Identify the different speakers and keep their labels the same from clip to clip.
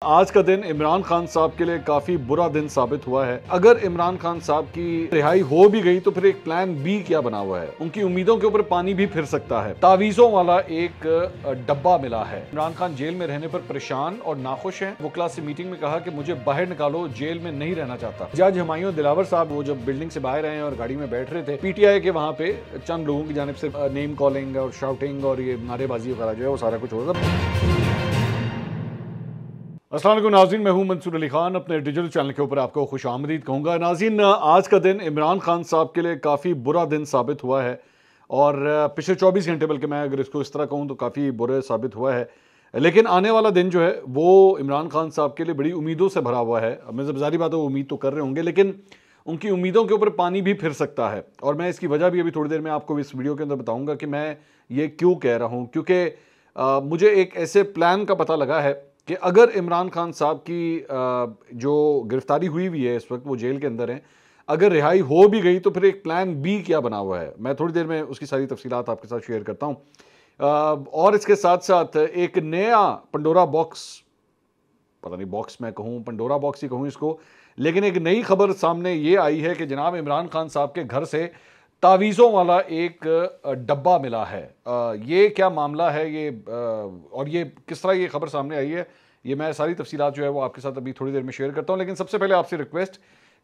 Speaker 1: आज का दिन इमरान खान साहब के लिए काफी बुरा दिन साबित हुआ है। अगर इमरान खान साहब की रिहाई हो भी गई तो फिर एक प्लान बी क्या बना हुआ है। उनकी उम्मीदों के ऊपर पानी भी फिर सकता है। तावीजों वाला एक डब्बा मिला है। इमरान खान जेल में रहने पर परेशान और नाखुश हैं। वकला से मीटिंग में कहा कि मुझे बाहर निकालो, जेल में नहीं रहना चाहता। जज हुमायूं दिलावर साहब वो जब बिल्डिंग से बाहर आए और गाड़ी में बैठ रहे थे, पीटीआई के वहां पे चंद लोगों की जानिब से नेम कॉलिंग और शाउटिंग और ये नारेबाजी वगैरह जो है वो सारा कुछ हो रहा था। अस्सलाम वालेकुम नाज़रीन, मैं हूं मंसूर अली खान। अपने डिजिटल चैनल के ऊपर आपको खुश आमदीद कहूँगा। नाज़रीन, आज का दिन इमरान खान साहब के लिए काफ़ी बुरा दिन साबित हुआ है और पिछले 24 घंटे, बल्कि मैं अगर इसको इस तरह कहूँ तो काफ़ी बुरा साबित हुआ है। लेकिन आने वाला दिन जो है वो इमरान खान साहब के लिए बड़ी उम्मीदों से भरा हुआ है। मैं जब ज़ाहिर बात है वो उम्मीद तो कर रहे होंगे, लेकिन उनकी उम्मीदों के ऊपर पानी भी फिर सकता है। और मैं इसकी वजह भी अभी थोड़ी देर में आपको इस वीडियो के अंदर बताऊँगा कि मैं ये क्यों कह रहा हूँ। क्योंकि मुझे एक ऐसे प्लान का पता लगा है कि अगर इमरान खान साहब की जो गिरफ्तारी हुई है, इस वक्त वो जेल के अंदर हैं, अगर रिहाई हो भी गई तो फिर एक प्लान बी क्या बना हुआ है। मैं थोड़ी देर में उसकी सारी तफसीलात आपके साथ शेयर करता हूँ। और इसके साथ साथ एक नया पंडोरा बॉक्स, पता नहीं बॉक्स मैं कहूँ, पंडोरा बॉक्स ही कहूँ इसको, लेकिन एक नई खबर सामने ये आई है कि जनाब इमरान खान साहब के घर से तावीज़ों वाला एक डब्बा मिला है। ये क्या मामला है ये और ये किस तरह ये खबर सामने आई है, ये मैं सारी तफसीलात जो है वो आपके साथ अभी थोड़ी देर में शेयर करता हूँ। लेकिन सबसे पहले आपसे रिक्वेस्ट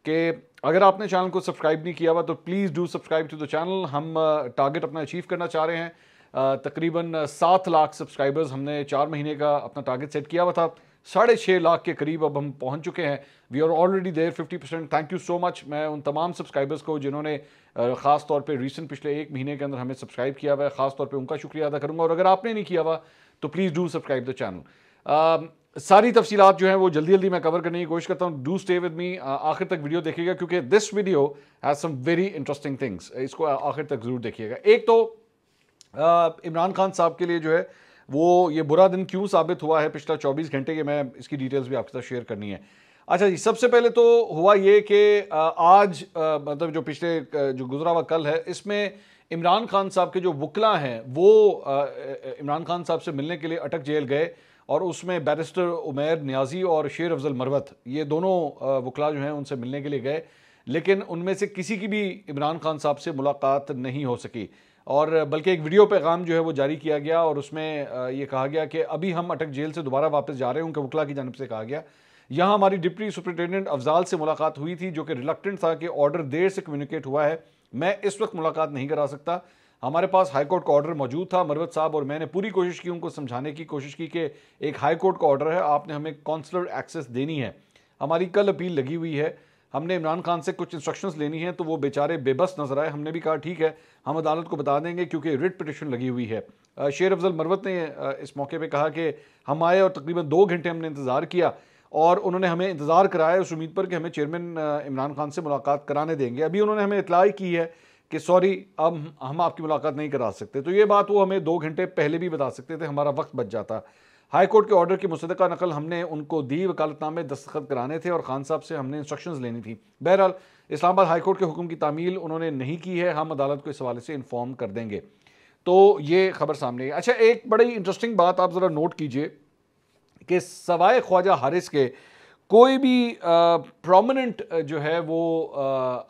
Speaker 1: कि अगर आपने चैनल को सब्सक्राइब नहीं किया हुआ तो please do subscribe to the channel. हम टारगेट अपना अचीव करना चाह रहे हैं। तकरीबन 7 लाख सब्सक्राइबर्स हमने 4 महीने का अपना टारगेट सेट किया हुआ था। 6.5 लाख के करीब अब हम पहुंच चुके हैं। We are already there 50%। Thank you so much. मैं उन तमाम सब्सक्राइबर्स को जिन्होंने ख़ास तौर पे रीसेंट पिछले 1 महीने के अंदर हमें सब्सक्राइब किया हुआ है, ख़ास तौर पे उनका शुक्रिया अदा करूंगा। और अगर आपने नहीं किया हुआ तो please do subscribe the channel. सारी तफसीलात जो हैं वो जल्दी जल्दी मैं कवर करने की कोशिश करता हूँ। डू स्टे विद मी, आखिर तक वीडियो देखिएगा क्योंकि this video has some very interesting things. इसको आखिर तक ज़रूर देखिएगा। एक तो इमरान खान साहब के लिए जो है वो ये बुरा दिन क्यों साबित हुआ है पिछला 24 घंटे के, मैं इसकी डिटेल्स भी आपके साथ शेयर करनी है। अच्छा जी, सबसे पहले तो हुआ ये कि आज मतलब जो पिछले जो गुजरा हुआ कल है, इसमें इमरान खान साहब के जो वकला हैं वो इमरान खान साहब से मिलने के लिए अटक जेल गए और उसमें बैरिस्टर उमैर नियाजी और शेर अफजल मरवत, ये दोनों वकला जो हैं उनसे मिलने के लिए गए, लेकिन उनमें से किसी की भी इमरान खान साहब से मुलाकात नहीं हो सकी। और बल्कि एक वीडियो पैगाम जो है वो जारी किया गया और उसमें ये कहा गया कि अभी हम अटक जेल से दोबारा वापस जा रहे हैं। उनके वकला की जानिब से कहा गया, यहाँ हमारी डिप्टी सुपरिटेंडेंट अफजाल से मुलाकात हुई थी जो कि रिलक्टेंट था कि ऑर्डर देर से कम्युनिकेट हुआ है, मैं इस वक्त मुलाकात नहीं करा सकता। हमारे पास हाईकोर्ट का ऑर्डर मौजूद था। मरवत साहब और मैंने पूरी कोशिश की, उनको समझाने की कोशिश की कि एक हाईकोर्ट का ऑर्डर है, आपने हमें कॉन्सुलर एक्सेस देनी है। हमारी कल अपील लगी हुई है, हमने इमरान खान से कुछ इंस्ट्रक्शंस लेनी है, तो वो बेचारे बेबस नजर आए। हमने भी कहा ठीक है, हम अदालत को बता देंगे क्योंकि रिट पिटिशन लगी हुई है। शेर अफजल मरवत ने इस मौके पे कहा कि हम आए और तकरीबन 2 घंटे हमने इंतज़ार किया और उन्होंने हमें इंतज़ार कराया उस उम्मीद पर कि हमें चेयरमैन इमरान खान से मुलाकात कराने देंगे। अभी उन्होंने हमें इतला की है कि सॉरी, अब हम आपकी मुलाकात नहीं करा सकते। तो ये बात वो हमें 2 घंटे पहले भी बता सकते थे, हमारा वक्त बच जाता। हाई कोर्ट के ऑर्डर की मुसद्दका नकल हमने उनको दी, वकालतनामे दस्तखत कराने थे और खान साहब से हमने इंस्ट्रक्शंस लेनी थी। बहरहाल इस्लामाबाद हाई कोर्ट के हुक्म की तामील उन्होंने नहीं की है, हम अदालत को इस हवाले से इन्फॉर्म कर देंगे। तो ये खबर सामने है। अच्छा, एक बड़ी इंटरेस्टिंग बात आप ज़रा नोट कीजिए कि सवाए ख्वाजा हारिस के कोई भी प्रोमिनेंट जो है वो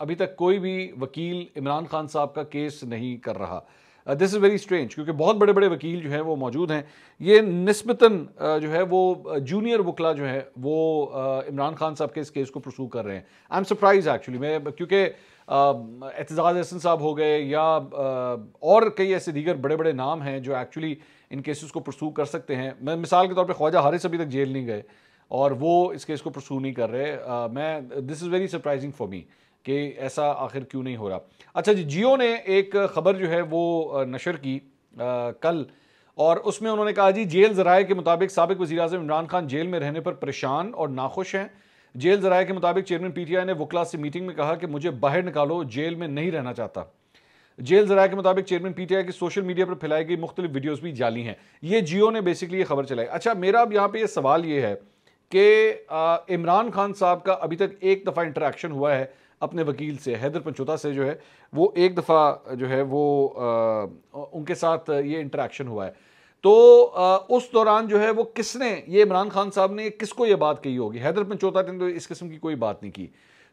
Speaker 1: अभी तक कोई भी वकील इमरान खान साहब का केस नहीं कर रहा। दिस इज़ वेरी स्ट्रेंज क्योंकि बहुत बड़े बड़े वकील जो हैं वो मौजूद हैं। ये निस्बतन जो है वो जूनियर वकला जो है वो इमरान खान साहब के इस केस को प्रसू कर रहे हैं। आई एम सरप्राइज एक्चुअली, मैं क्योंकि एतजाज़ एहसन साहब हो गए या और कई ऐसे दीगर बड़े बड़े नाम हैं जो एक्चुअली इन केसेस को प्रसू कर सकते हैं। मैं मिसाल के तौर पे ख्वाजा हारिस अभी तक जेल नहीं गए और वो इस केस को प्रसू नहीं कर रहे। मैं this is very surprising for me कि ऐसा आखिर क्यों नहीं हो रहा। अच्छा जी, जियो ने एक ख़बर जो है वो नशर की कल और उसमें उन्होंने कहा जी, जेल ज़राए के मुताबिक साबिक़ वज़ीर-ए-आज़म इमरान खान जेल में रहने पर परेशान और नाखुश हैं। जेल ज़राए के मुताबिक चेयरमैन पीटीआई ने वकला से मीटिंग में कहा कि मुझे बाहर निकालो, जेल में नहीं रहना चाहता। जेल ज़राए के मुताबिक चेयरमैन पीटीआई की सोशल मीडिया पर फैलाई गई मुख्तलिफ वीडियोज़ भी जाली हैं। ये जियो ने बेसिकली ये खबर चलाई। अच्छा, मेरा अब यहाँ पर यह सवाल ये है कि इमरान खान साहब का अभी तक एक दफ़ा इंटरेक्शन हुआ है अपने वकील से, हैदर पंचोता से जो है वो एक दफ़ा जो है वो उनके साथ ये इंटरेक्शन हुआ है। तो उस दौरान जो है वो किसने, ये इमरान खान साहब ने किसको ये बात कही होगी? हैदर पंचोता ने तो इस किस्म की कोई बात नहीं की।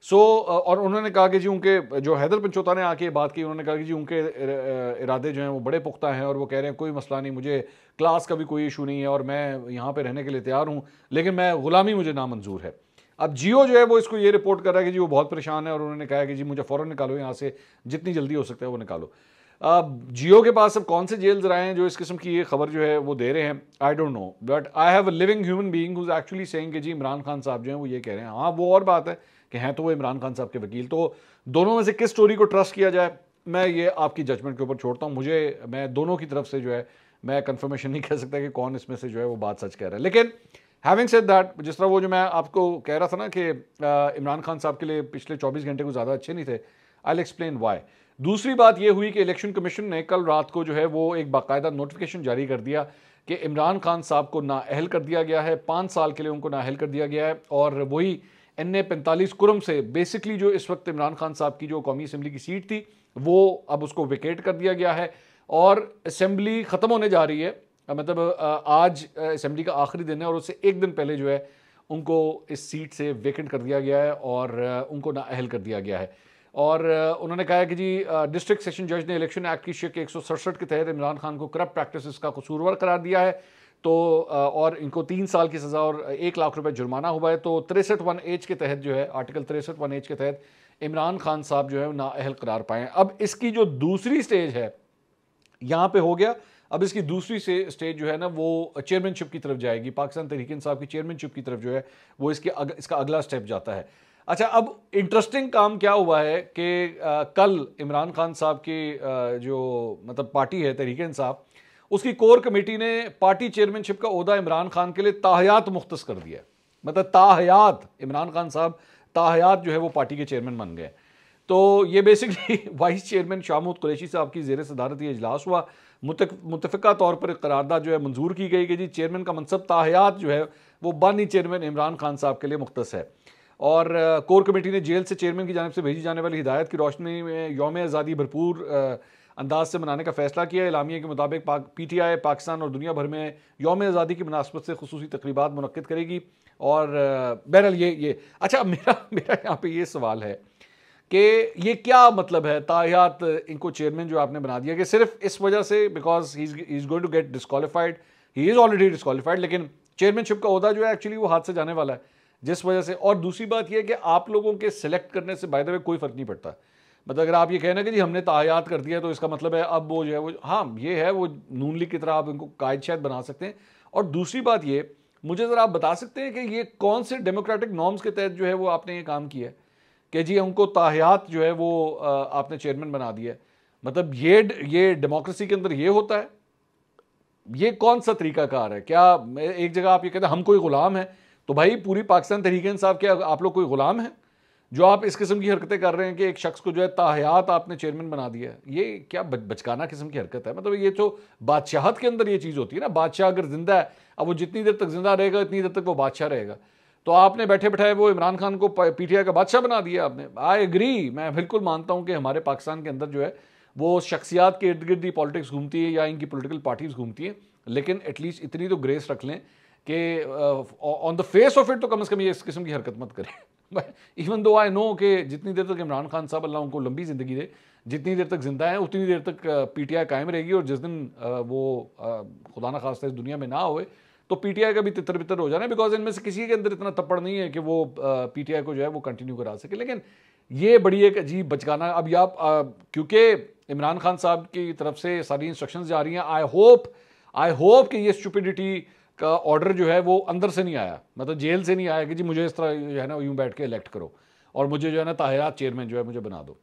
Speaker 1: और उन्होंने कहा कि जी उनके, जो हैदर पंचोता ने आके बात की, उन्होंने कहा कि जी उनके इरादे जो हैं वो बड़े पुख्ता हैं और वो कह रहे हैं कोई मसला नहीं, मुझे क्लास का भी कोई इशू नहीं है और मैं यहाँ पे रहने के लिए तैयार हूँ, लेकिन मैं गुलामी मुझे नामंजूर है। अब जियो जो है वो इसको ये रिपोर्ट कर रहा है कि जी वो बहुत परेशान है और उन्होंने कहा कि जी मुझे फ़ौरन निकालो यहाँ से, जितनी जल्दी हो सकता है वो निकालो। अब जियो के पास अब कौन से जेल्स रहे हैं जो इस किस्म की ये खबर जो है वो दे रहे हैं, I don't know, but I have a living human being who is actually saying कि जी इमरान खान साहब जो हैं वो ये कह रहे हैं। हाँ, वो और बात है कि हैं तो वो इमरान खान साहब के वकील। तो दोनों में से किस स्टोरी को ट्रस्ट किया जाए, मैं ये आपकी जजमेंट के ऊपर छोड़ता हूँ। मैं दोनों की तरफ से जो है मैं कंफर्मेशन नहीं कह सकता कि कौन इसमें से जो है वो बात सच कह रहा है। लेकिन हैविंग सेड दैट, जिस तरह वो जो मैं आपको कह रहा था ना कि इमरान खान साहब के लिए पिछले 24 घंटे को ज़्यादा अच्छे नहीं थे, आई विल एक्सप्लेन वाई। दूसरी बात ये हुई कि इलेक्शन कमीशन ने कल रात को जो है वो एक बाकायदा नोटिफिकेशन जारी कर दिया कि इमरान खान साहब को नाअहल कर दिया गया है, 5 साल के लिए उनको नाअहल कर दिया गया है। और वही NA 45 कुरम से बेसिकली जो इस वक्त इमरान खान साहब की जो कौमी असम्बली की सीट थी वो अब उसको विकेट कर दिया गया है और असम्बली ख़त्म होने जा रही है। मतलब आज असम्बली का आखिरी दिन है और उससे एक दिन पहले जो है उनको इस सीट से वेकेंट कर दिया गया है और उनको नाअहल कर दिया गया है। और उन्होंने कहा कि जी डिस्ट्रिक्ट सेशन जज ने इलेक्शन एक्ट की शेक 167 के तहत इमरान खान को करप्ट प्रैक्टिस का कसूरवार करार दिया है। तो और इनको 3 साल की सज़ा और 1 लाख रुपए जुर्माना हुआ है। तो 63(1)H के तहत जो है, आर्टिकल 63(1)H के तहत इमरान खान साहब जो है नाअहल करार पाए। अब इसकी जो दूसरी स्टेज है यहाँ पे हो गया। अब इसकी दूसरी स्टेज जो है ना वो चेयरमैनशिप की तरफ जाएगी, पाकिस्तान तहरीक इंसाफ की चेयरमैनशिप की तरफ जो है वो इसका अगला स्टेप जाता है। अच्छा, अब इंटरेस्टिंग काम क्या हुआ है कि कल इमरान खान साहब की जो मतलब पार्टी है तहरीक इंसाफ, उसकी कोर कमेटी ने पार्टी चेयरमैनशिप का ओहदा इमरान खान के लिए ताहयात मुख्तस कर दिया। मतलब ताहयात, इमरान खान साहब ताहयात जो है वो पार्टी के चेयरमैन बन गए। तो ये basically vice chairman Shah Mahmood Qureshi साहब की ज़ेर सदारत ये इजलास हुआ। मुतफ़िका तौर पर करारदाद जो है मंजूर की गई कि जी चेयरमैन का मनसब ताहयात जो है वो बानी चेयरमैन इमरान खान साहब के लिए मुख्तस है। और कोर कमेटी ने जेल से चेयरमैन की जानिब से भेजी जाने वाली हिदायत की रोशनी में यौम आज़ादी भरपूर अंदाज से मनाने का फैसला किया। एलामिया के मुताबिक PTI पाकिस्तान और दुनिया भर में यौम आज़ादी की मुनासबत से खुसूसी तकरीबात मुनक्किद करेगी। और बहरहाल ये अच्छा, मेरा यहाँ पे ये सवाल है कि ये क्या मतलब है ताहयात इनको चेयरमैन जो आपने बना दिया, कि सिर्फ इस वजह से because he is going to get disqualified, he is already disqualified, लेकिन चेयरमैनशिप का ओहदा जो है एक्चुअली वो हाथ से जाने वाला है जिस वजह से। और दूसरी बात यह है कि आप लोगों के सिलेक्ट करने से बाय द वे कोई फ़र्क नहीं पड़ता। मतलब अगर आप ये कहना कि जी हमने ताहयात कर दिया तो इसका मतलब है अब वो जो है वो, हाँ ये है, वो नून लीग की तरह आप इनको कायद शायद बना सकते हैं। और दूसरी बात ये, मुझे ज़रा आप बता सकते हैं कि ये कौन से डेमोक्रेटिक नॉर्म्स के तहत जो है वो आपने ये काम किया है कि जी उनको ताहयात जो है वो आपने चेयरमैन बना दिया है? मतलब ये डेमोक्रेसी के अंदर ये होता है? ये कौन सा तरीकाकार है? क्या एक जगह आप ये कहते हैं हम कोई गुलाम है, तो भाई पूरी पाकिस्तान तहरीक इंसाफ के आप लोग कोई गुलाम हैं जो आप इस किस्म की हरकतें कर रहे हैं कि एक शख्स को जो है ताहयात आपने चेयरमैन बना दिया है? ये क्या बचकाना किस्म की हरकत है? मतलब ये तो बादशाहत के अंदर ये चीज़ होती है ना, बादशाह अगर जिंदा है, अब वो जितनी देर तक जिंदा रहेगा इतनी देर तक वो बादशाह रहेगा। तो आपने बैठे बैठाए वो इमरान खान को PTI का बादशाह बना दिया आपने। आई एग्री, मैं बिल्कुल मानता हूँ कि हमारे पाकिस्तान के अंदर जो है वो शख्सियात के इर्द गिर्द ही पॉलिटिक्स घूमती है या इनकी पोलिटिकल पार्टीज घूमती हैं, लेकिन एटलीस्ट इतनी तो ग्रेस रख लें कि on the face of it तो कम से कम ये इस किस्म की हरकत मत करें। इवन दो आई नो कि जितनी देर तक इमरान खान साहब, अल्लाह उनको लंबी ज़िंदगी दे, जितनी देर तक जिंदा है उतनी देर तक PTI कायम रहेगी, और जिस दिन वो खुदा न खास्ता इस दुनिया में ना होए तो PTI का भी तितर बितर हो जाना है, बिकॉज इनमें से किसी के अंदर इतना तप्पड़ नहीं है कि वो PTI को जो है वो कंटिन्यू करा सके। लेकिन ये बड़ी एक अजीब बचकाना। अब या क्योंकि इमरान खान साहब की तरफ से सारी इंस्ट्रक्शंस जा रही हैं, आई होप कि ये स्टुपिडिटी का ऑर्डर जो है वो अंदर से नहीं आया, मतलब जेल से नहीं आया कि जी मुझे इस तरह जो है ना यूं बैठ के इलेक्ट करो और मुझे जो है ना ताहयात चेयरमैन जो है मुझे बना दो।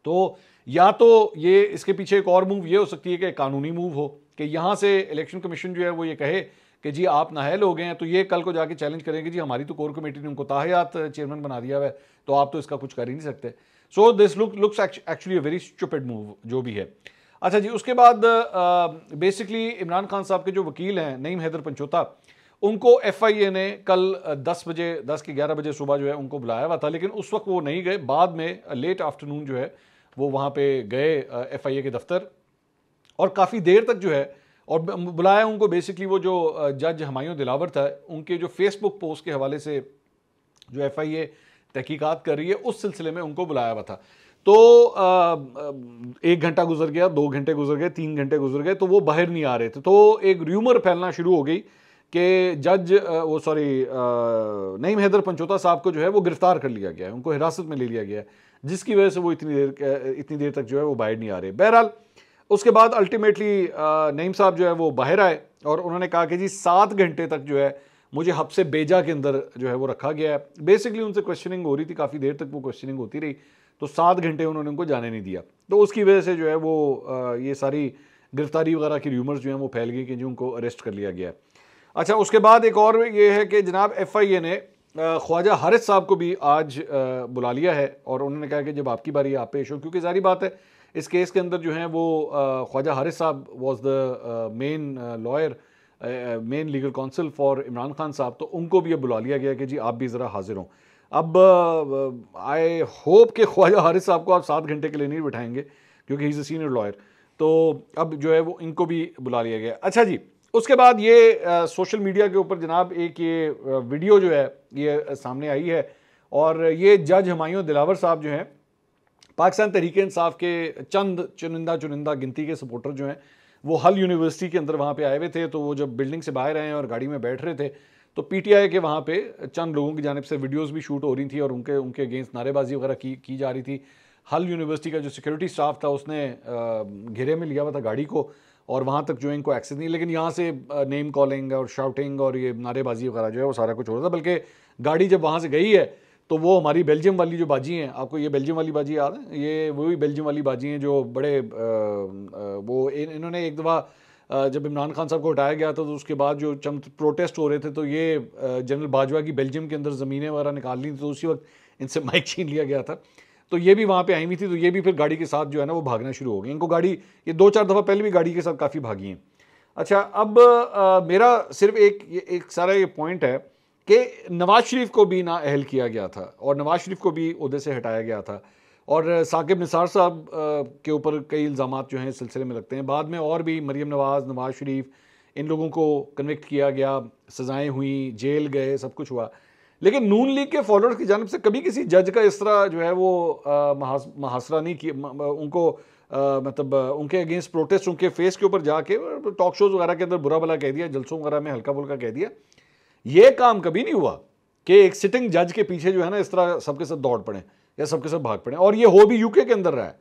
Speaker 1: तो या तो ये इसके पीछे एक और मूव ये हो सकती है कि कानूनी मूव हो कि यहाँ से इलेक्शन कमीशन जो है वो ये कहे कि जी आप नाअहल हो गए हैं, तो ये कल को जाके चैलेंज करेंगे जी हमारी तो कोर कमेटी ने उनको ताहयात चेयरमैन बना दिया है, तो आप तो इसका कुछ कर ही नहीं सकते। So this looks actually a very stupid move जो भी है। अच्छा जी, उसके बाद बेसिकली इमरान खान साहब के जो वकील हैं नईम हैदर पंचोता, उनको FIA ने कल 10 के 11 बजे सुबह जो है उनको बुलाया हुआ था, लेकिन उस वक्त वो नहीं गए। बाद में लेट आफ्टरनून जो है वो वहाँ पे गए FIA के दफ्तर, और काफ़ी देर तक जो है और बुलाया उनको बेसिकली वो जो जज हुमायूं दिलावर था, उनके जो फेसबुक पोस्ट के हवाले से जो FIA तहकीकात कर रही है उस सिलसिले में उनको बुलाया हुआ था। तो 1 घंटा गुजर गया, 2 घंटे गुजर गए, 3 घंटे गुजर गए, तो वो बाहर नहीं आ रहे थे। तो एक र्यूमर फैलना शुरू हो गई कि जज नईम हैदर पंचोता साहब को जो है वो गिरफ्तार कर लिया गया है, उनको हिरासत में ले लिया गया है, जिसकी वजह से वो इतनी देर तक जो है वो बाहर नहीं आ रहे। बहरहाल उसके बाद अल्टीमेटली नईम साहब जो है वो बाहर आए और उन्होंने कहा कि जी 7 घंटे तक जो है मुझे हब्से बेजा के अंदर जो है वो रखा गया है। बेसिकली उनसे क्वेश्चनिंग हो रही थी, काफ़ी देर तक वो क्वेश्चनिंग होती रही, तो 7 घंटे उन्होंने उनको जाने नहीं दिया। तो उसकी वजह से जो है वो ये सारी गिरफ्तारी वगैरह की र्यूमर्स जो हैं वो फैल गई कि जी उनको अरेस्ट कर लिया गया है। अच्छा, उसके बाद एक और ये है कि जनाब FIA ने ख्वाजा हारिस साहब को भी आज बुला लिया है और उन्होंने कहा कि जब आपकी बारी आप पेश हो, क्योंकि जारी बात है इस केस के अंदर जो है वो ख्वाजा हारिस साहब was the main lawyer, main legal council for Imran Khan साहब, तो उनको भी अब बुला लिया गया कि जी आप भी ज़रा हाजिर हों। अब आई होप कि ख्वाजा हारिस साहब को आप 7 घंटे के लिए नहीं बिठाएंगे क्योंकि he is a senior lawyer, तो अब जो है वो इनको भी बुला लिया गया। अच्छा जी, उसके बाद ये सोशल मीडिया के ऊपर जनाब एक ये वीडियो जो है ये सामने आई है और ये जज हुमायूं दिलावर साहब जो हैं पाकिस्तान तहरीक इंसाफ के चंद चुनिंदा गिनती के सपोर्टर जो हैं वो हल यूनिवर्सिटी के अंदर वहाँ पे आए हुए थे। तो वो जब बिल्डिंग से बाहर आए और गाड़ी में बैठ रहे थे तो PTI के वहाँ पे चंद लोगों की जानिब से वीडियोस भी शूट हो रही थी और उनके अगेंस्ट नारेबाजी वगैरह की जा रही थी। हल यूनिवर्सिटी का जो सिक्योरिटी स्टाफ था उसने घेरे में लिया हुआ था गाड़ी को और वहाँ तक जो है इनको एक्सेस नहीं, लेकिन यहाँ से नेम कॉलिंग और शाउटिंग और ये नारेबाजी वगैरह जो है वो सारा कुछ हो रहा था। बल्कि गाड़ी जब वहाँ से गई है तो वो हमारी बेल्जियम वाली जो बाजी हैं, आपको ये बेल्जियम वाली बाजी याद है, ये वही बेल्जियम वाली बाजी हैं जो बड़े वो इन्होंने एक दफ़ा जब इमरान खान साहब को हटाया गया था तो उसके बाद जो चंद प्रोटेस्ट हो रहे थे तो ये जनरल बाजवा की बेल्जियम के अंदर ज़मीनें वगैरह निकाल ली थी, तो उसी वक्त इनसे माइक छीन लिया गया था। तो ये भी वहाँ पे आई हुई थी, तो ये भी फिर गाड़ी के साथ जो है ना वो भागना शुरू हो गई। इनको गाड़ी ये 2-4 दफ़ा पहले भी गाड़ी के साथ काफ़ी भागी हैं। अच्छा, अब मेरा सिर्फ एक सारा ये पॉइंट है कि नवाज शरीफ को भी ना अहल किया गया था और नवाज शरीफ को भी ओहदे से हटाया गया था और साकिब निसार साहब के ऊपर कई इल्ज़ामात जो हैं इस सिलसिले में लगते हैं। बाद में और भी मरीम नवाज़, नवाज शरीफ, इन लोगों को कन्विक्ट किया गया, सज़ाएँ हुई, जेल गए, सब कुछ हुआ, लेकिन नून लीग के फॉलोअर्स की जानिब से कभी किसी जज का इस तरह जो है वो मुहासरा नहीं किया, उनको मतलब उनके अगेंस्ट प्रोटेस्ट उनके फेस के ऊपर जाके टॉक शोज़ वगैरह के अंदर बुरा भला कह दिया, जलसों वगैरह में हल्का फुल्का कह दिया। ये काम कभी नहीं हुआ कि एक सिटिंग जज के पीछे जो है ना इस तरह सबके साथ दौड़ पड़े या सबके साथ भाग पड़े, और ये हो भी UK के अंदर रहा है।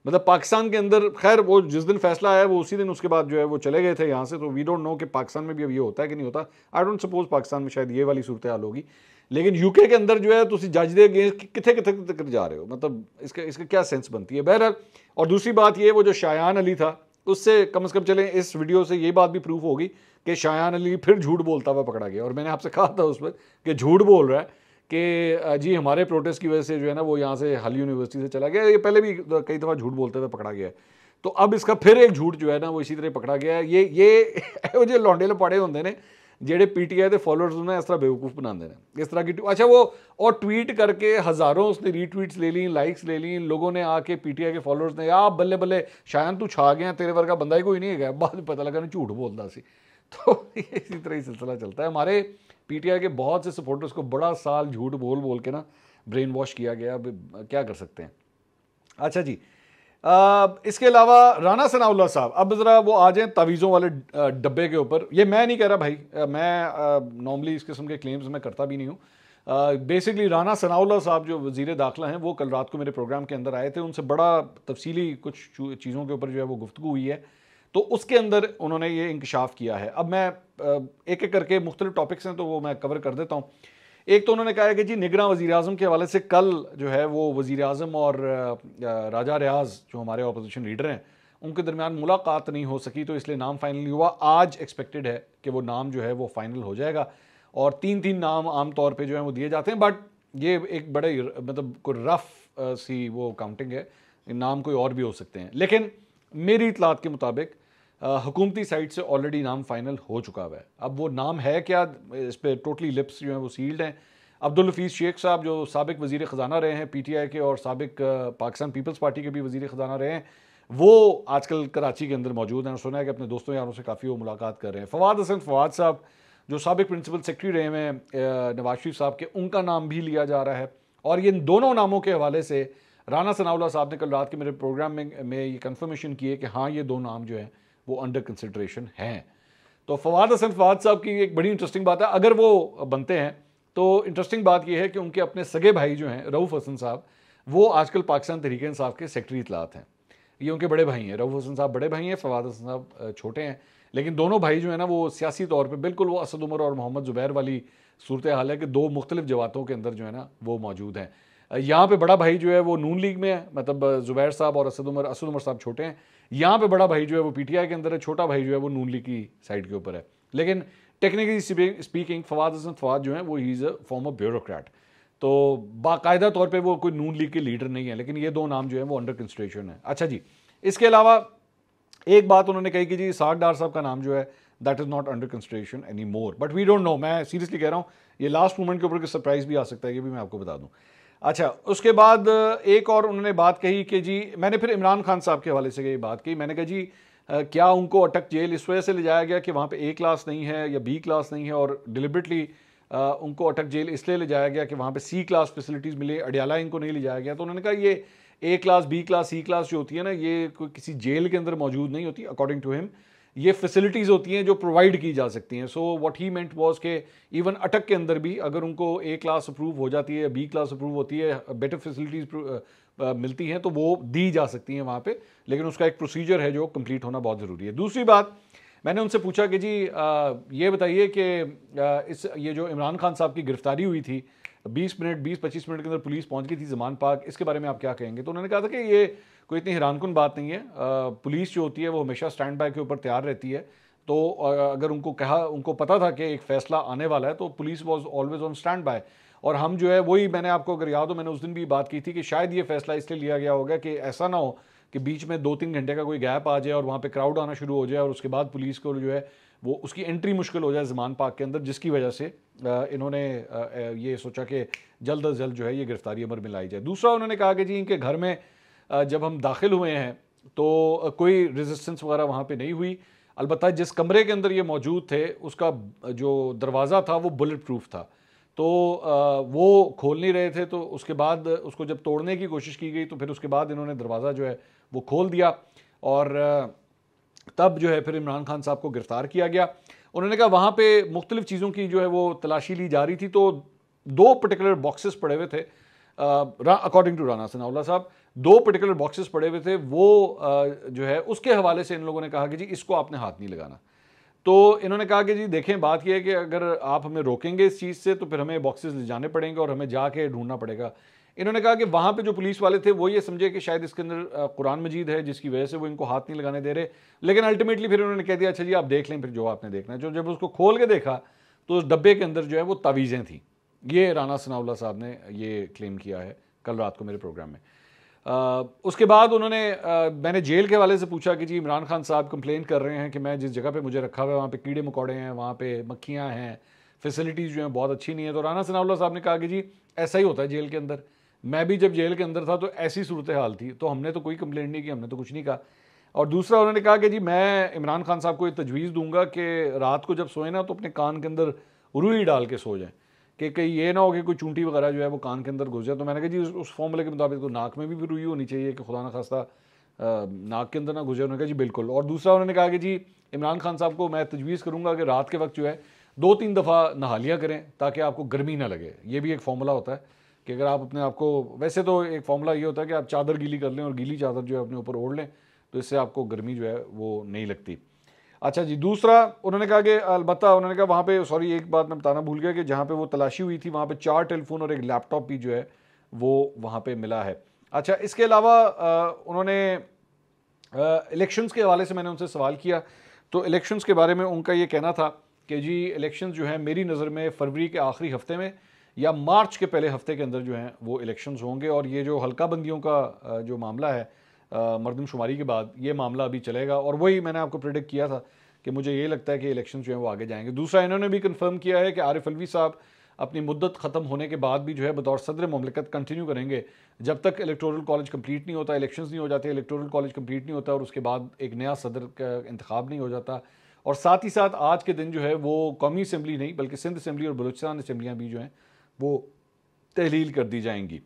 Speaker 1: मतलब पाकिस्तान के अंदर खैर वो जिस दिन फैसला आया वो उसी दिन उसके बाद जो है वो चले गए थे यहाँ से, तो वी डोंट नो कि पाकिस्तान में भी अब ये होता है कि नहीं होता। आई डोंट सपोज पाकिस्तान में शायद ये वाली सूरत हाल होगी, लेकिन UK के अंदर जो है तुम जज दे अगेंस्ट कितने तक जा रहे हो, मतलब इसका क्या सेंस बनती है। बहरहाल, और दूसरी बात ये वो जो शायान अली था उससे कम से कम चले इस वीडियो से ये बात भी प्रूफ होगी कि शायान अली फिर झूठ बोलता हुआ पकड़ा गया। और मैंने आपसे कहा था उस पर कि झूठ बोल रहा है कि जी हमारे प्रोटेस्ट की वजह से जो है ना वो यहाँ से हल यूनिवर्सिटी से चला गया, ये पहले भी कई दफ़ा झूठ बोलते हुए पकड़ा गया है। तो अब इसका फिर एक झूठ जो है ना वो इसी तरह पकड़ा गया है। ये जो लौंडे लपाड़े होंगे ने जेडे PTI के फॉलोअर्स ने इस तरह बेवकूफ़ बनाते हैं इस तरह की। अच्छा, वो और ट्वीट करके हज़ारों उसने रीट्वीट्स ले ली, लाइक्स ले ली, लोगों ने आके PTI के फॉलोअर्स ने यार बल्ले बल्ले शायन तू छा गया, तेरे वर्गा बंदा ही कोई नहीं है, बाद में पता लगा ना झूठ बोलता सी। तो इसी तरह ही सिलसिला चलता है। हमारे PTI के बहुत से सपोर्टर्स को बड़ा साल झूठ बोल बोल के ना ब्रेन वॉश किया गया, अब क्या कर सकते हैं। अच्छा जी, इसके अलावा राना सनाउल्लाह साहब, अब ज़रा वो आ जाएँ तावीज़ों वाले डब्बे के ऊपर। ये मैं नहीं कह रहा भाई, मैं नॉर्मली इस किस्म के क्लेम्स मैं करता भी नहीं हूँ। बेसिकली राना सनाउल्लाह साहब जो वज़ीर दाखिला हैं वो कल रात को मेरे प्रोग्राम के अंदर आए थे, उनसे बड़ा तफसीली कुछ चीज़ों के ऊपर जो है वो गुफ्तगू हुई है, तो उसके अंदर उन्होंने ये इंकशाफ किया है। अब मैं एक एक करके मुख्तलिफ टॉपिक्स हैं तो वो मैं कवर कर देता हूँ। एक तो उन्होंने कहा है कि जी निगरां वज़ीर आज़म के हवाले से कल जो है वो वज़ीर आज़म और राजा रियाज़ जो हमारे अपोजिशन लीडर हैं उनके दरमियान मुलाकात नहीं हो सकी, तो इसलिए नाम फाइनल नहीं हुआ। आज एक्सपेक्टेड है कि वो नाम जो है वो फाइनल हो जाएगा और 3-3 नाम आम तौर पे जो है वो दिए जाते हैं, बट ये एक बड़े मतलब कोई रफ सी वो काउंटिंग है, नाम कोई और भी हो सकते हैं। लेकिन मेरी इतलात के मुताबिक हुकूमती साइड से ऑलरेडी नाम फाइनल हो चुका हुआ है। अब वो नाम है क्या, इस पर टोटली लिप्स जो हैं वो सील्ड हैं। अब्दुल हफीज़ शेख साहब जो साबिक वज़ीर ख़जाना रहे हैं PTI के और साबिक पाकिस्तान पीपल्स पार्टी के भी वज़ीर ख़जाना रहे हैं, वो आजकल कराची के अंदर मौजूद हैं और सुना है कि अपने दोस्तों यारों से काफ़ी वो मुलाकात कर रहे हैं। फवाद हसन फवाद साहब जो साबिक प्रिंसिपल सेक्रेटरी रहे हुए हैं नवाज शरीफ साहब के, उनका नाम भी लिया जा रहा है। और इन दोनों नामों के हवाले से राना सनाउल्लाह साहब ने कल रात के मेरे प्रोग्राम में ये कंफर्मेशन की है कि हाँ, ये दो नाम जो हैं वो अंडर कंसिडरेशन हैं। तो फवाद हसन फवाद साहब की एक बड़ी इंटरेस्टिंग बात है, अगर वो बनते हैं तो इंटरेस्टिंग बात यह है कि उनके अपने सगे भाई जो हैं रऊफ़ हसन साहब, वो आजकल पाकिस्तान तहरीक इंसाफ के सेक्रेटरी इत्तलात हैं। ये उनके बड़े भाई हैं, रऊफ़ हसन साहब बड़े भाई हैं, फवाद हसन साहब छोटे हैं, लेकिन दोनों भाई जो है ना वो सियासी तौर पे बिल्कुल वो असद उमर और मोहम्मद ज़ुबैर वाली सूरत हाल है कि दो मुख्तलिफ जमातों के अंदर जो है ना वो मौजूद हैं। यहाँ पे बड़ा भाई जो है वो नून लीग में है, मतलब ज़ुबैर साहब और असद उमर साहब छोटे हैं। यहाँ पे बड़ा भाई जो है वो पीटीआई के अंदर है, छोटा भाई जो है वो नून लीग की साइड के ऊपर है। लेकिन टेक्निकली स्पीकिंग फवाद हसन फवाद जो है वो he is a former bureaucrat, तो बाकायदा तौर पे वो कोई नून लीग के लीडर नहीं है, लेकिन ये दो नाम जो है वो अंडर कंसिडरेशन है। अच्छा जी, इसके अलावा एक बात उन्होंने कही कि जी साग डार साहब का नाम जो है that is not under consideration any more, but we don't know. मैं सीरियसली कह रहा हूँ, ये लास्ट मोमेंट के ऊपर सरप्राइज भी आ सकता है, ये भी मैं आपको बता दूँ। अच्छा, उसके बाद एक और उन्होंने बात कही कि जी, मैंने फिर इमरान खान साहब के हवाले से ये बात कही, मैंने कहा जी क्या उनको अटक जेल इस वजह से ले जाया गया कि वहाँ पे ए क्लास नहीं है या बी क्लास नहीं है, और डिलिबरेटली उनको अटक जेल इसलिए ले जाया गया कि वहाँ पे सी क्लास फैसिलिटीज़ मिले, अडियाला इनको नहीं ले जाया गया। तो उन्होंने कहा ये A class B class C class जो होती है ना, ये कोई किसी जेल के अंदर मौजूद नहीं होती। अकॉर्डिंग टू हिम ये फैसिलिटीज़ होती हैं जो प्रोवाइड की जा सकती हैं। So what he meant was के इवन अटक के अंदर भी अगर उनको ए क्लास अप्रूव हो जाती है या बी क्लास अप्रूव होती है, बेटर फैसिलिटीज़ मिलती हैं तो वो दी जा सकती हैं वहाँ पे, लेकिन उसका एक प्रोसीजर है जो कंप्लीट होना बहुत ज़रूरी है। दूसरी बात, मैंने उनसे पूछा कि जी ये बताइए कि ये जो इमरान खान साहब की गिरफ्तारी हुई थी, 20-25 मिनट के अंदर पुलिस पहुंच गई थी जमान पार्क, इसके बारे में आप क्या कहेंगे? तो उन्होंने कहा था कि ये कोई इतनी हैरानकुन बात नहीं है। पुलिस जो होती है वो हमेशा स्टैंड बाय के ऊपर तैयार रहती है, तो अगर उनको पता था कि एक फ़ैसला आने वाला है तो police was always on stand by. और हम जो है वही, मैंने आपको अगर याद हो, मैंने उस दिन भी बात की थी कि शायद ये फैसला इसलिए लिया गया होगा कि ऐसा ना हो कि बीच में 2-3 घंटे का कोई गैप आ जाए और वहाँ पे क्राउड आना शुरू हो जाए और उसके बाद पुलिस को जो है वो उसकी एंट्री मुश्किल हो जाए जमान पार्क के अंदर, जिसकी वजह से इन्होंने ये सोचा कि जल्द अज जल्द जो है ये गिरफ्तारी अमर में लाई जाए। दूसरा, उन्होंने कहा कि जी इनके घर में जब हम दाखिल हुए हैं तो कोई रेजिस्टेंस वगैरह वहाँ पे नहीं हुई। अलबत्ता जिस कमरे के अंदर ये मौजूद थे उसका जो दरवाज़ा था वो बुलेट प्रूफ था, तो वो खोल नहीं रहे थे, तो उसके बाद उसको जब तोड़ने की कोशिश की गई तो फिर उसके बाद इन्होंने दरवाज़ा जो है वो खोल दिया और तब जो है फिर इमरान खान साहब को गिरफ्तार किया गया। उन्होंने कहा वहाँ पे मुख्तलिफ चीज़ों की जो है वो तलाशी ली जा रही थी, तो 2 पर्टिकुलर बॉक्सेस पड़े हुए थे, अकॉर्डिंग टू राना सनाउल्लाह साहब 2 पर्टिकुलर बॉक्सेस पड़े हुए थे, वो जो है उसके हवाले से इन लोगों ने कहा कि जी इसको आपने हाथ नहीं लगाना। तो इन्होंने कहा कि जी देखें, बात यह है कि अगर आप हमें रोकेंगे इस चीज़ से तो फिर हमें बॉक्सेस ले जाने पड़ेंगे और हमें जाके ढूंढना पड़ेगा। इन्होंने कहा कि वहाँ पे जो पुलिस वाले थे वो ये समझे कि शायद इसके अंदर कुरान मजीद है जिसकी वजह से वो इनको हाथ नहीं लगाने दे रहे, लेकिन अल्टीमेटली फिर उन्होंने कह दिया अच्छा जी आप देख लें फिर जो आपने देखना है। जो जब उसको खोल के देखा तो उस डब्बे के अंदर जो है वो तावीज़ें थी। ये राना सनाउल्लाह साहब ने ये क्लेम किया है कल रात को मेरे प्रोग्राम में। उसके बाद मैंने जेल के हवाले से पूछा कि जी इमरान खान साहब कंप्लेन कर रहे हैं कि मैं जिस जगह पे मुझे रखा हुआ है वहाँ पे कीड़े मकोड़े हैं, वहाँ पे मक्खियाँ हैं, फैसिलिटीज़ जो हैं बहुत अच्छी नहीं है। तो राना सनाउल्लाह साहब ने कहा कि जी ऐसा ही होता है जेल के अंदर, मैं भी जब जेल के अंदर था तो ऐसी सूरत हाल थी, तो हमने तो कोई कंप्लेंट नहीं की, हमने तो कुछ नहीं कहा। और दूसरा, उन्होंने कहा कि जी मैं इमरान खान साहब को ये तजवीज़ दूंगा कि रात को जब सोए ना तो अपने कान के अंदर रुई डाल के सो जाएं, कि कहीं ये ना हो कि कोई चूंटी वगैरह जो है वो कान के अंदर घुस जाए। तो मैंने कहा जी उस फॉर्मूले के मुताबिक तो नाक में भी रुई होनी चाहिए कि खुदा ना खास्ता नाक के अंदर ना घुस जाए। उन्होंने कहा जी बिल्कुल। और दूसरा, उन्होंने कहा कि जी इमरान खान साहब को मैं तजवीज़ करूँगा कि रात के वक्त जो है 2-3 दफ़ा नहा लिया करें ताकि आपको गर्मी ना लगे। ये भी एक फार्मूला होता है कि अगर आप अपने आप को, वैसे तो एक फार्मूला ये होता है कि आप चादर गीली कर लें और गीली चादर जो है अपने ऊपर ओढ़ लें, तो इससे आपको गर्मी जो है वो नहीं लगती। अच्छा जी, दूसरा उन्होंने कहा कि अलबत्ता उन्होंने कहा वहाँ पे, सॉरी एक बात मैं बताना भूल गया कि जहाँ पे वो तलाशी हुई थी वहाँ पे 4 टेलीफोन और एक लैपटॉप भी जो है वो वहाँ पे मिला है। अच्छा, इसके अलावा उन्होंने इलेक्शंस के हवाले से मैंने उनसे सवाल किया, तो इलेक्शंस के बारे में उनका ये कहना था कि जी इलेक्शंस जो हैं मेरी नज़र में फरवरी के आखिरी हफ्ते में या मार्च के पहले हफ्ते के अंदर जो हैं वो इलेक्शंस होंगे, और ये जो हल्का बंदियों का जो मामला है मरदमशुमारी के बाद, ये मामला अभी चलेगा। और वही मैंने आपको प्रेडिक्ट किया था कि मुझे ये लगता है कि इलेक्शन जो है वो आगे जाएंगे। दूसरा, इन्होंने भी कंफर्म किया है कि आरिफ अलवी साहब अपनी मुद्दत ख़त्म होने के बाद भी जो है बतौर सदर मुमलिकत कंटिन्यू करेंगे जब तक इलेक्टोरल कॉलेज कंप्लीट नहीं होता, इलेक्शंस नहीं हो जाते, इलेक्टोरल कॉलेज कंप्लीट नहीं होता और उसके बाद एक नया सदर का इंतखाब नहीं हो जाता। और साथ ही साथ आज के दिन जो है वो कौमी असम्बली नहीं बल्कि सिंध असम्बली और बलूचिस्तान असम्बलियाँ भी जो हैं वो तहलील कर दी जाएंगी।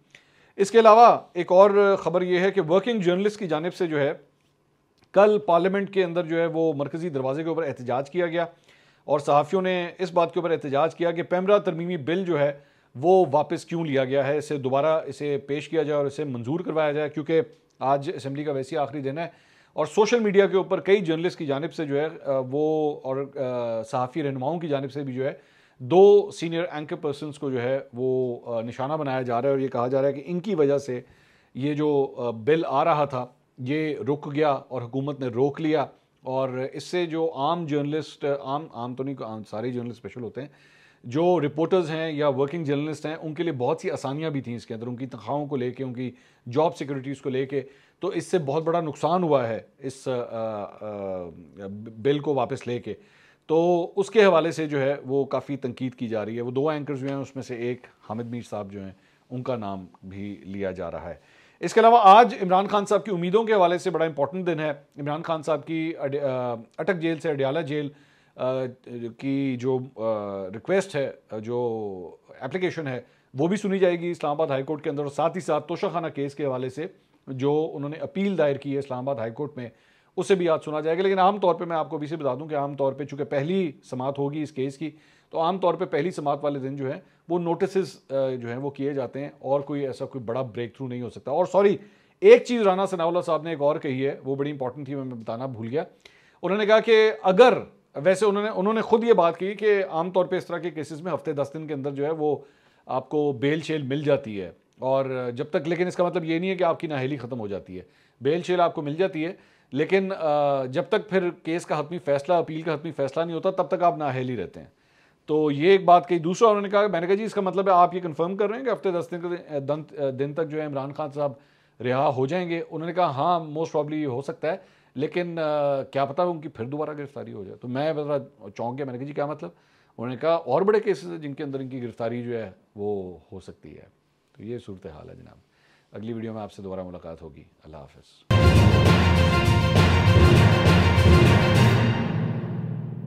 Speaker 1: इसके अलावा एक और ख़बर यह है कि वर्किंग जर्नलिस्ट की जानिब से जो है कल पार्लियामेंट के अंदर जो है वो मरकज़ी दरवाजे के ऊपर एहतजाज किया गया और सहाफ़ियों ने इस बात के ऊपर एहतजाज किया कि पैमरा तरमीमी बिल जो है वो वापस क्यों लिया गया है, इसे दोबारा इसे पेश किया जाए और इसे मंजूर करवाया जाए, क्योंकि आज असम्बली का वैसे ही आखिरी दिन है। और सोशल मीडिया के ऊपर कई जर्नलिस्ट की जानिब से जो है वो और सहाफ़ी रहनुमाओं की जानिब से भी जो है 2 सीनियर एंकर पर्सनस को जो है वो निशाना बनाया जा रहा है और ये कहा जा रहा है कि इनकी वजह से ये जो बिल आ रहा था ये रुक गया और हुकूमत ने रोक लिया। और इससे जो आम जर्नलिस्ट, आम तो नहीं, सारे जर्नलिस्ट स्पेशल होते हैं, जो रिपोर्टर्स हैं या वर्किंग जर्नलिस्ट हैं, उनके लिए बहुत सी आसानियां भी थी इसके अंदर, उनकी तनख्वाहों को लेके, उनकी जॉब सिक्योरिटीज़ को लेके। तो इससे बहुत बड़ा नुकसान हुआ है इस बिल को वापस लेके। तो उसके हवाले से जो है वो काफ़ी तनकीद की जा रही है। वो 2 एंकर्स जो हैं उसमें से एक हामिद मीर साहब जो हैं उनका नाम भी लिया जा रहा है। इसके अलावा आज इमरान खान साहब की उम्मीदों के हवाले से बड़ा इंपॉर्टेंट दिन है। इमरान खान साहब की अटक जेल से अडियाला जेल की जो रिक्वेस्ट है, जो एप्लीकेशन है, वो भी सुनी जाएगी इस्लामाबाद हाई कोर्ट के अंदर। और साथ ही साथ तोशाखाना केस के हवाले से जो उन्होंने अपील दायर की है इस्लामाबाद हाई कोर्ट में, उसे भी आज सुना जाएगा। लेकिन आमतौर पर मैं आपको अभी से बता दूं कि आमतौर पर चूँकि पहली समाअत होगी इस केस की, तो आमतौर पे पहली समाअत वाले दिन जो है वो नोटिस जो है वो किए जाते हैं और कोई ऐसा कोई बड़ा ब्रेक थ्रू नहीं हो सकता। और सॉरी, एक चीज़ राना सनाउल्लाह साहब ने एक और कही है, वो बड़ी इंपॉर्टेंट थी, मैं बताना भूल गया। उन्होंने कहा कि अगर वैसे उन्होंने खुद ये बात की कि आमतौर पर इस तरह के केसेस में हफ्ते 10 दिन के अंदर जो है वो आपको बेल शेल मिल जाती है और जब तक, लेकिन इसका मतलब ये नहीं है कि आपकी नाअहली ख़त्म हो जाती है। बेल शेल आपको मिल जाती है लेकिन जब तक फिर केस का हतमी फैसला, अपील का हतमी फैसला नहीं होता, तब तक आप नाअहली रहते हैं। तो ये एक बात कही। दूसरा उन्होंने कहा, मैंने कहा जी इसका मतलब है आप ये कंफर्म कर रहे हैं कि हफ्ते 10 दिन तक जो है इमरान खान साहब रिहा हो जाएंगे? उन्होंने कहा हाँ मोस्ट प्रॉब्ली हो सकता है, लेकिन क्या पता उनकी फिर दोबारा गिरफ्तारी हो जाए। तो मैं बड़ा चौंक गया, मैंने कहा जी क्या मतलब? उन्होंने कहा और बड़े केसेस हैं जिनके अंदर इनकी गिरफ्तारी जो है वो हो सकती है। तो ये सूरत हाल है जनाब। अगली वीडियो में आपसे दोबारा मुलाकात होगी। अल्लाह हाफ़िज़।